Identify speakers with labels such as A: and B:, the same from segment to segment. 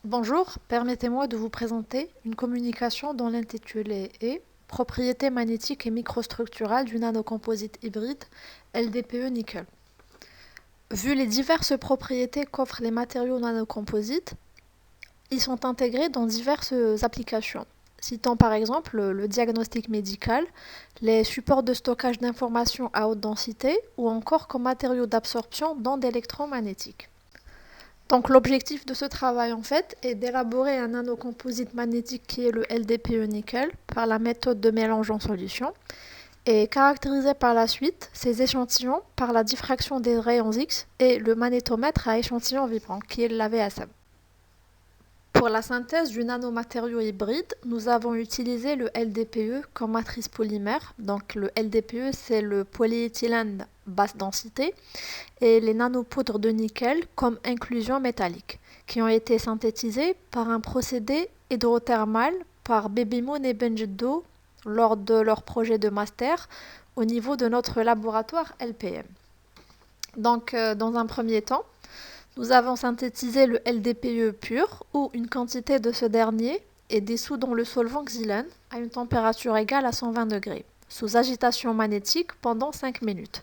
A: Bonjour, permettez-moi de vous présenter une communication dont l'intitulé est Propriétés magnétiques et microstructurales du nanocomposite hybride LDPE nickel. Vu les diverses propriétés qu'offrent les matériaux nanocomposites, ils sont intégrés dans diverses applications. Citant par exemple le diagnostic médical, les supports de stockage d'informations à haute densité ou encore comme matériaux d'absorption d'ondes électromagnétiques. Donc l'objectif de ce travail en fait est d'élaborer un nanocomposite magnétique qui est le LDPE nickel par la méthode de mélange en solution et caractériser par la suite ces échantillons par la diffraction des rayons X et le magnétomètre à échantillons vibrants qui est l'AVSM. Pour la synthèse du nanomatériau hybride, nous avons utilisé le LDPE comme matrice polymère. Donc le LDPE c'est le polyéthylène basse densité et les nanopoudres de nickel comme inclusion métallique, qui ont été synthétisées par un procédé hydrothermal par Baby-Moon et Benjeddo lors de leur projet de master au niveau de notre laboratoire LPM. Donc, dans un premier temps, nous avons synthétisé le LDPE pur ou une quantité de ce dernier est dissous dans le solvant xylène à une température égale à 120 degrés, sous agitation magnétique pendant 5 minutes.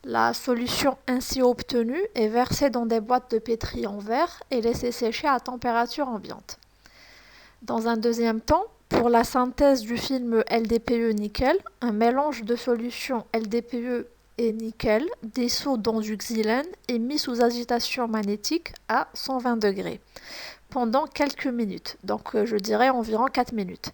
A: La solution ainsi obtenue est versée dans des boîtes de pétri en verre et laissée sécher à température ambiante. Dans un deuxième temps, pour la synthèse du film LDPE nickel, un mélange de solutions LDPE et nickel dissous dans du xylène est mis sous agitation magnétique à 120 degrés pendant quelques minutes, donc je dirais environ 4 minutes.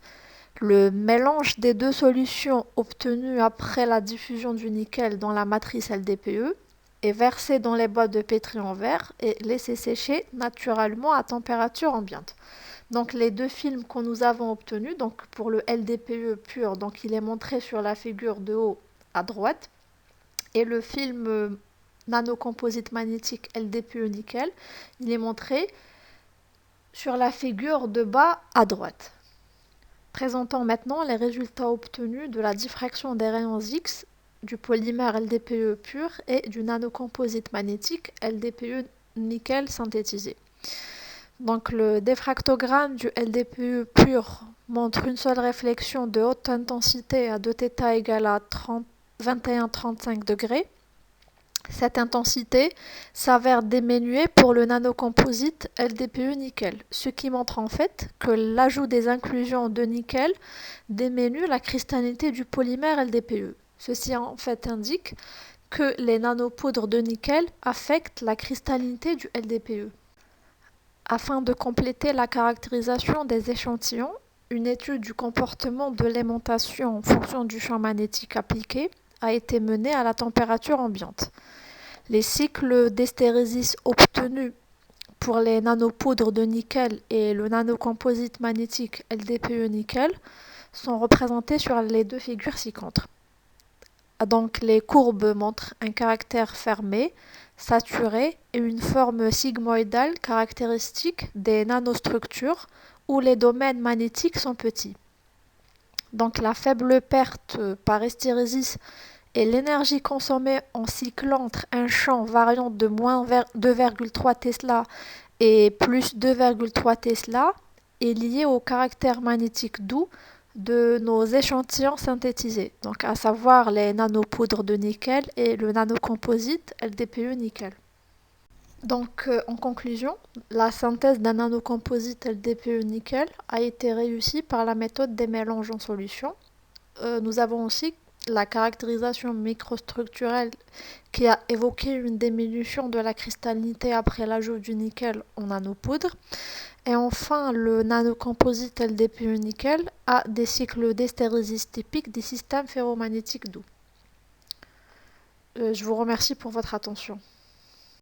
A: Le mélange des deux solutions obtenues après la diffusion du nickel dans la matrice LDPE est versé dans les boîtes de pétri en verre et laissé sécher naturellement à température ambiante. Donc les deux films que nous avons obtenus, donc pour le LDPE pur, donc il est montré sur la figure de haut à droite, et le film nanocomposite magnétique LDPE nickel, il est montré sur la figure de bas à droite. Présentons maintenant les résultats obtenus de la diffraction des rayons X du polymère LDPE pur et du nanocomposite magnétique LDPE nickel synthétisé. Donc le diffractogramme du LDPE pur montre une seule réflexion de haute intensité à 2θ égale à 21-35 degrés. Cette intensité s'avère diminuée pour le nanocomposite LDPE nickel, ce qui montre en fait que l'ajout des inclusions de nickel diminue la cristallinité du polymère LDPE. Ceci en fait indique que les nanopoudres de nickel affectent la cristallinité du LDPE. Afin de compléter la caractérisation des échantillons, une étude du comportement de l'aimantation en fonction du champ magnétique appliqué a été menée à la température ambiante. Les cycles d'hystérésis obtenus pour les nanopoudres de nickel et le nanocomposite magnétique LDPE nickel sont représentés sur les deux figures ci-contre. Donc les courbes montrent un caractère fermé, saturé et une forme sigmoïdale caractéristique des nanostructures où les domaines magnétiques sont petits. Donc la faible perte par hystérésis et l'énergie consommée en cyclant entre un champ variant de moins 2,3 Tesla et plus 2,3 Tesla est liée au caractère magnétique doux de nos échantillons synthétisés, donc à savoir les nanopoudres de nickel et le nanocomposite LDPE nickel. Donc en conclusion, la synthèse d'un nanocomposite LDPE nickel a été réussie par la méthode des mélanges en solution. Nous avons aussi la caractérisation microstructurelle qui a évoqué une diminution de la cristallinité après l'ajout du nickel en nanopoudre. Et enfin, le nanocomposite LDPE nickel a des cycles d'hystérésis typiques des systèmes ferromagnétiques doux. Je vous remercie pour votre attention.